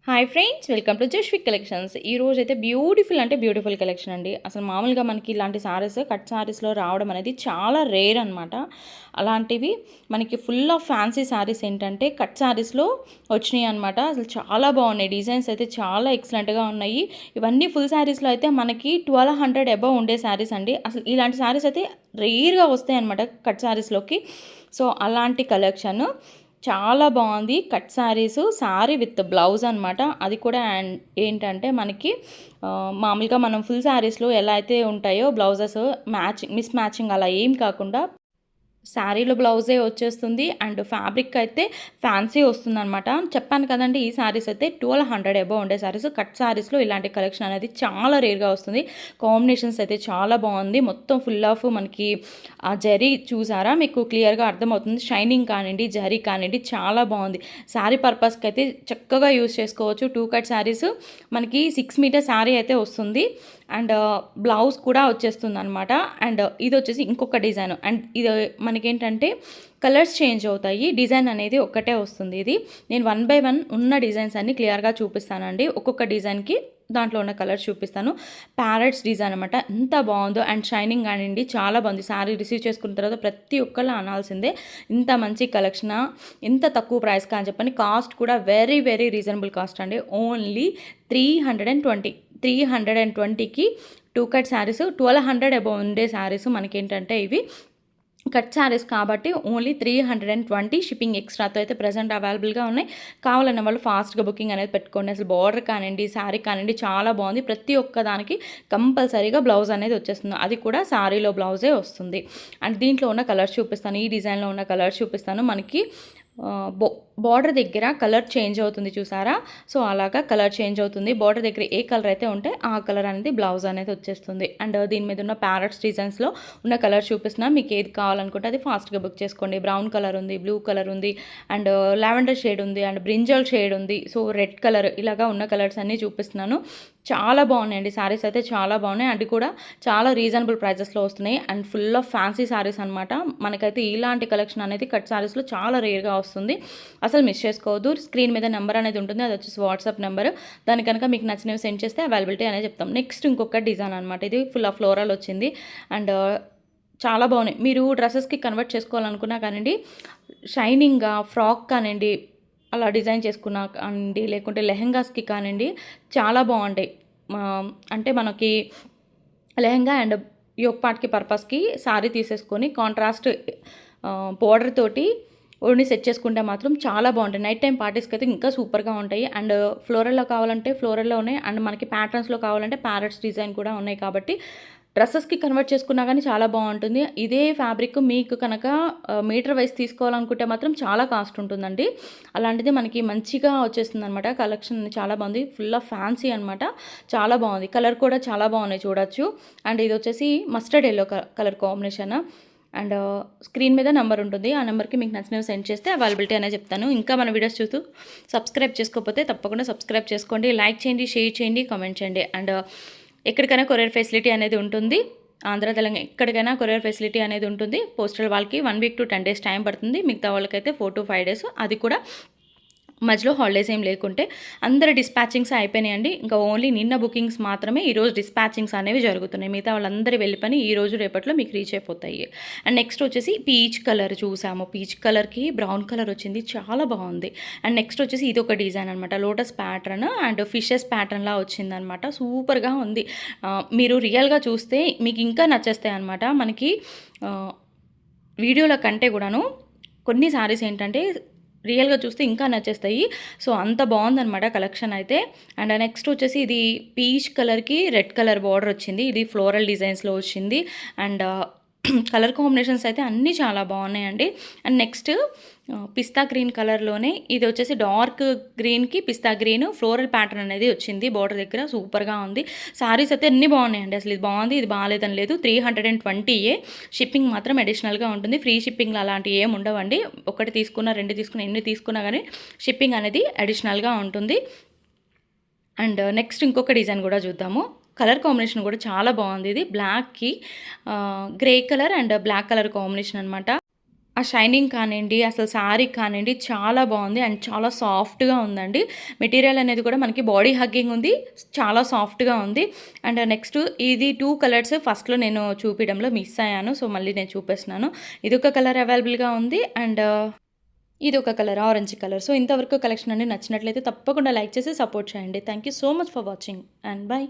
Hi friends, welcome to Jaswik collections. ఈ రోజు అయితే బ్యూటిఫుల్ అంటే బ్యూటిఫుల్ కలెక్షన్ అండి. అసలు మామూలుగా మనకి ఇలాంటి సారీస్ కట్ సారీస్లో రావడం అనేది చాలా రేర్ అనమాట. అలాంటివి మనకి ఫుల్ ఆఫ్ ఫ్యాన్సీ సారీస్ ఏంటంటే కట్ సారీస్లో వచ్చినాయి అనమాట. అసలు చాలా బాగున్నాయి, డిజైన్స్ అయితే చాలా ఎక్సలెంట్గా ఉన్నాయి. ఇవన్నీ ఫుల్ శారీస్లో అయితే మనకి 1200 అబవ్ ఉండే శారీస్ అండి. అసలు ఇలాంటి శారీస్ అయితే రేర్గా వస్తాయి అనమాట కట్ శారీస్లోకి. సో అలాంటి కలెక్షన్ చాలా బాగుంది. Cut saris, sari with blouse అనమాట. అది కూడా ఏంటంటే మనకి మామూలుగా మనం ఫుల్ శారీస్లో ఎలా అయితే ఉంటాయో బ్లౌజెస్ మిస్ మ్యాచింగ్ అలా ఏం కాకుండా శారీలో బ్లౌజే వచ్చేస్తుంది. అండ్ ఫ్యాబ్రిక్ అయితే ఫ్యాన్సీ వస్తుంది అనమాట. చెప్పాను కదండి, ఈ శారీస్ అయితే 1200 అబవ్ ఉండే శారీస్. కట్ శారీస్లో ఇలాంటి కలెక్షన్ అనేది చాలా రేర్గా వస్తుంది. కాంబినేషన్స్ అయితే చాలా బాగుంది. మొత్తం ఫుల్ ఆఫ్ మనకి ఆ జరీ చూసారా, మీకు క్లియర్గా అర్థమవుతుంది. షైనింగ్ కానివ్వండి, జరీ కానివ్వండి, చాలా బాగుంది. శారీ పర్పస్కి అయితే చక్కగా యూజ్ చేసుకోవచ్చు. 2 కట్ శారీస్ మనకి 6 మీటర్ శారీ అయితే వస్తుంది. అండ్ బ్లౌజ్ కూడా వచ్చేస్తుంది అనమాట. అండ్ ఇది వచ్చేసి ఇంకొక డిజైన్. అండ్ ఇది మనకేంటంటే కలర్స్ చేంజ్ అవుతాయి, డిజైన్ అనేది ఒక్కటే వస్తుంది. ఇది నేను 1 బై 1 ఉన్న డిజైన్స్ అన్ని క్లియర్గా చూపిస్తానండి. ఒక్కొక్క డిజైన్కి దాంట్లో ఉన్న కలర్స్ చూపిస్తాను. ప్యారెట్స్ డిజైన్ అనమాట. ఎంత బాగుందో. అండ్ షైనింగ్ కానివ్వండి, చాలా బాగుంది. శారీ రిసీవ్ చేసుకున్న తర్వాత ప్రతి ఒక్కళ్ళు అనాల్సిందే, ఇంత మంచి కలెక్షన్ ఇంత తక్కువ ప్రైస్గా అని చెప్పని. కాస్ట్ కూడా వెరీ వెరీ రీజనబుల్ కాస్ట్ అండి. ఓన్లీ 320కి 2 కట్ శారీస్. 1200 అబౌవ్ ఉండే శారీస్ మనకేంటంటే ఇవి కట్ శారీస్ కాబట్టి ఓన్లీ 320. షిప్పింగ్ ఎక్స్ట్రాతో అయితే ప్రజెంట్ అవైలబుల్గా ఉన్నాయి. కావాలన్న వాళ్ళు ఫాస్ట్గా బుకింగ్ అనేది పెట్టుకోండి. అసలు బార్డర్ కానివ్వండి, శారీ కానివ్వండి, చాలా బాగుంది. ప్రతి ఒక్క దానికి కంపల్సరీగా బ్లౌజ్ అనేది వచ్చేస్తుంది. అది కూడా శారీలో బ్లౌజే వస్తుంది. అండ్ దీంట్లో ఉన్న కలర్స్ చూపిస్తాను, ఈ డిజైన్లో ఉన్న కలర్స్ చూపిస్తాను. మనకి బార్డర్ దగ్గర కలర్ చేంజ్ అవుతుంది చూసారా. సో అలాగా కలర్ చేంజ్ అవుతుంది. బార్డర్ దగ్గర ఏ కలర్ అయితే ఉంటే ఆ కలర్ అనేది బ్లౌజ్ అనేది వచ్చేస్తుంది. అండ్ దీని మీద ఉన్న ప్యారెట్స్ డిజైన్స్లో ఉన్న కలర్ చూపిస్తున్నా. మీకు ఏది కావాలనుకుంటే అది ఫాస్ట్గా బుక్ చేసుకోండి. బ్రౌన్ కలర్ ఉంది, బ్లూ కలర్ ఉంది, అండ్ లావెండర్ షేడ్ ఉంది, అండ్ బ్రింజల్ షేడ్ ఉంది. సో రెడ్ కలర్, ఇలాగా ఉన్న కలర్స్ అన్నీ చూపిస్తున్నాను. చాలా బాగున్నాయండి శారీస్ అయితే, చాలా బాగున్నాయి. అది కూడా చాలా రీజనబుల్ ప్రైజెస్లో వస్తున్నాయి. And full of fancy saris అనమాట. మనకైతే ఇలాంటి కలెక్షన్ అనేది కట్ శారీస్లో చాలా రేర్గా వస్తుంది. అసలు మిస్ చేసుకోవద్దు. స్క్రీన్ మీద నెంబర్ అనేది ఉంటుంది, అది వచ్చేసి వాట్సాప్ నెంబర్. దాని కనుక మీకు నచ్చినవి సెండ్ చేస్తే అవైలబిలిటీ అనేది చెప్తాం. నెక్స్ట్ ఇంకొక డిజైన్ అనమాట. ఇది ఫుల్ ఆఫ్ ఫ్లోరల్ వచ్చింది. అండ్ చాలా బాగున్నాయి. మీరు డ్రెస్సెస్కి కన్వర్ట్ చేసుకోవాలనుకున్నా కానివ్వండి, షైనింగ్గా ఫ్రాక్ కానివ్వండి, అలా డిజైన్ చేసుకున్నా కానివ్వండి, లేకుంటే లెహెంగాస్కి కానివ్వండి, చాలా బాగుంటాయి. అంటే మనకి లెహెంగా అండ్ యోక్ పార్ట్కి పర్పస్కి శారీ తీసేసుకొని కాంట్రాస్ట్ బోర్డర్ తోటి ఓన్లీ సెట్ చేసుకుంటే మాత్రం చాలా బాగుంటాయి. నైట్ టైం పార్టీస్కి అయితే ఇంకా సూపర్గా ఉంటాయి. అండ్ ఫ్లోరల్లో కావాలంటే ఫ్లోరల్లో ఉన్నాయి. అండ్ మనకి ప్యాటర్న్స్లో కావాలంటే ప్యారెట్స్ డిజైన్ కూడా ఉన్నాయి. కాబట్టి డ్రెస్సెస్కి కన్వర్ట్ చేసుకున్నా కానీ చాలా బాగుంటుంది. ఇదే ఫ్యాబ్రిక్ మీకు కనుక మీటర్ వైజ్ తీసుకోవాలనుకుంటే మాత్రం చాలా కాస్ట్ ఉంటుందండి. అలాంటిది మనకి మంచిగా వచ్చేస్తుంది అనమాట. కలెక్షన్ చాలా బాగుంది. ఫుల్ ఆఫ్ ఫ్యాన్సీ అనమాట. చాలా బాగుంది. కలర్ కూడా చాలా బాగున్నాయి, చూడొచ్చు. అండ్ ఇది వచ్చేసి mustard yellow colour combination. And screen మీద నెంబర్ ఉంటుంది, ఆ నెంబర్కి మీకు నచ్చినవి సెండ్ చేస్తే అవైలబిలిటీ అనేది చెప్తాను. ఇంకా మన వీడియోస్ చూస్తూ సబ్స్క్రైబ్ చేసుకోకపోతే తప్పకుండా సబ్స్క్రైబ్ చేసుకోండి. లైక్ చేయండి, షేర్ చేయండి, కామెంట్ చేయండి. అండ్ ఎక్కడికైనా కొరియర్ ఫెసిలిటీ అనేది ఉంటుంది. ఆంధ్ర, తెలంగాణ ఎక్కడికైనా కొరియర్ ఫెసిలిటీ అనేది ఉంటుంది. పోస్టల్ వాళ్ళకి 1 వీక్ టు 10 డేస్ టైం పడుతుంది. మిగతా వాళ్ళకైతే 4 to 5 డేస్. అది కూడా మధ్యలో హాలిడేస్ ఏం లేకుంటే. అందరు డిస్పాచింగ్స్ అయిపోయినాయండి. ఇంకా ఓన్లీ నిన్న బుకింగ్స్ మాత్రమే ఈరోజు డిస్పాచింగ్స్ అనేవి జరుగుతున్నాయి. మిగతా వాళ్ళందరూ వెళ్ళిపోయి ఈ రోజు రేపట్లో మీకు రీచ్ అయిపోతాయి. అండ్ నెక్స్ట్ వచ్చేసి పీచ్ కలర్ చూసాము. పీచ్ కలర్కి బ్రౌన్ కలర్ వచ్చింది, చాలా బాగుంది. అండ్ నెక్స్ట్ వచ్చేసి ఇది ఒక డిజైన్ అనమాట. లోటస్ ప్యాటర్న్ అండ్ ఫిషెస్ ప్యాటర్న్లా వచ్చిందనమాట. సూపర్గా ఉంది. మీరు రియల్గా చూస్తే మీకు ఇంకా నచ్చేస్తాయి అనమాట. మనకి వీడియోల కంటే కూడాను కొన్ని శారీస్ ఏంటంటే రియల్గా చూస్తే ఇంకా నచ్చేస్తాయి. సో అంత బాగుందనమాట కలెక్షన్ అయితే. అండ్ నెక్స్ట్ వచ్చేసి ఇది పీచ్ కలర్కి రెడ్ కలర్ బార్డర్ వచ్చింది. ఇది ఫ్లోరల్ డిజైన్స్లో వచ్చింది. అండ్ కలర్ కాంబినేషన్స్ అయితే అన్నీ చాలా బాగున్నాయండి. అండ్ నెక్స్ట్ పిస్తా గ్రీన్ కలర్లోనే ఇది వచ్చేసి డార్క్ గ్రీన్కి పిస్తా గ్రీన్ ఫ్లోరల్ ప్యాటర్న్ అనేది వచ్చింది బార్డర్ దగ్గర. సూపర్గా ఉంది. శారీస్ అయితే అన్నీ బాగున్నాయండి. అసలు ఇది బాగుంది, ఇది బాగాలేదని లేదు. 320. షిప్పింగ్ మాత్రం అడిషనల్గా ఉంటుంది. ఫ్రీ షిప్పింగ్లో అలాంటివి ఏమి ఉండవండి. ఒకటి తీసుకున్నా, 2 తీసుకున్నా, ఎన్ని తీసుకున్నా కానీ షిప్పింగ్ అనేది అడిషనల్గా ఉంటుంది. అండ్ నెక్స్ట్ ఇంకొక డిజైన్ కూడా చూద్దాము. కలర్ కాంబినేషన్ కూడా చాలా బాగుంది. ఇది బ్లాక్కి grey colour and black colour combination అనమాట. ఆ షైనింగ్ కానివ్వండి, అసలు శారీ కానివ్వండి చాలా బాగుంది అండ్ చాలా సాఫ్ట్‌గా ఉందండి. మెటీరియల్ అనేది కూడా మనకి బాడీ హగ్గింగ్ ఉంది. చాలా సాఫ్ట్‌గా ఉంది. అండ్ నెక్స్ట్ ఇది 2 కలర్స్ ఫస్ట్‌లో నేను చూపియడంలో మిస్ అయ్యాను. సో, మళ్ళీ నేను చూపిస్తున్నాను. ఇదొక కలర్ అవైలబుల్‌గా ఉంది. అండ్ ఇదొక కలర్ ఆరెంజ్ కలర్. సో, ఇంతవరకు కలెక్షన్ అండి. నచ్చినట్లయితే తప్పకుండా లైక్ చేసి సపోర్ట్ చేయండి. Thank you so much for watching and by.